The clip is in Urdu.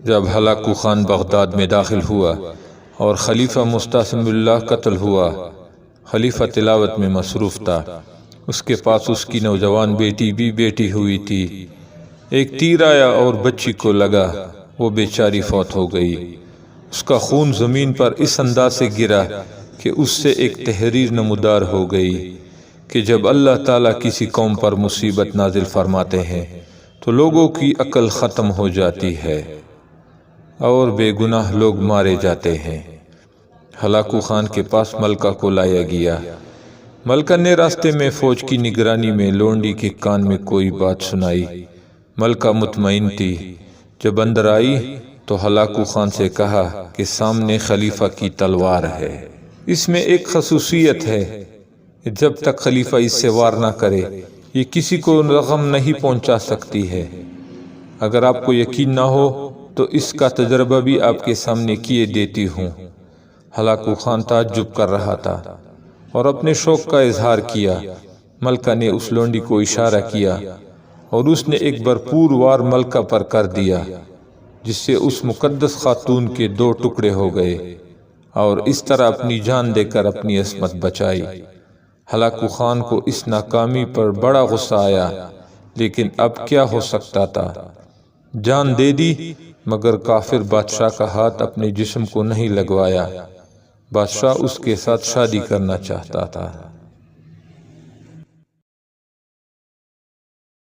جب ہلاکو خان بغداد میں داخل ہوا اور خلیفہ مستعصم اللہ قتل ہوا، خلیفہ تلاوت میں مصروف تھا۔ اس کے پاس اس کی نوجوان بیٹی بھی بیٹھی ہوئی تھی۔ ایک تیر آیا اور بچی کو لگا، وہ بیچاری فوت ہو گئی۔ اس کا خون زمین پر اس انداز سے گرا کہ اس سے ایک تحریر نمودار ہو گئی کہ جب اللہ تعالیٰ کسی قوم پر مصیبت نازل فرماتے ہیں تو لوگوں کی عقل ختم ہو جاتی ہے اور بے گناہ لوگ مارے جاتے ہیں۔ ہلاکو خان کے پاس ملکہ کو لایا گیا۔ ملکہ نے راستے میں فوج کی نگرانی میں لونڈی کے کان میں کوئی بات سنائی۔ ملکہ مطمئن تھی۔ جب اندر آئی تو ہلاکو خان سے کہا کہ سامنے خلیفہ کی تلوار ہے۔ اس میں ایک خصوصیت ہے، جب تک خلیفہ اس سے وار نہ کرے یہ کسی کو زخم نہیں پہنچا سکتی ہے۔ اگر آپ کو یقین نہ ہو تو اس کا تجربہ بھی آپ کے سامنے کیے دیتی ہوں۔ ہلاکو خان تعجب کر رہا تھا اور اپنے شوق کا اظہار کیا۔ ملکہ نے اس لونڈی کو اشارہ کیا اور اس نے ایک بھرپور وار ملکہ پر کر دیا، جس سے اس مقدس خاتون کے 2 ٹکڑے ہو گئے اور اس طرح اپنی جان دے کر اپنی عصمت بچائی۔ ہلاکو خان کو اس ناکامی پر بڑا غصہ آیا، لیکن اب کیا ہو سکتا تھا؟ جان دے دی، مگر کافر بادشاہ کا ہاتھ اپنے جسم کو نہیں لگوایا۔ بادشاہ اس کے ساتھ شادی کرنا چاہتا تھا۔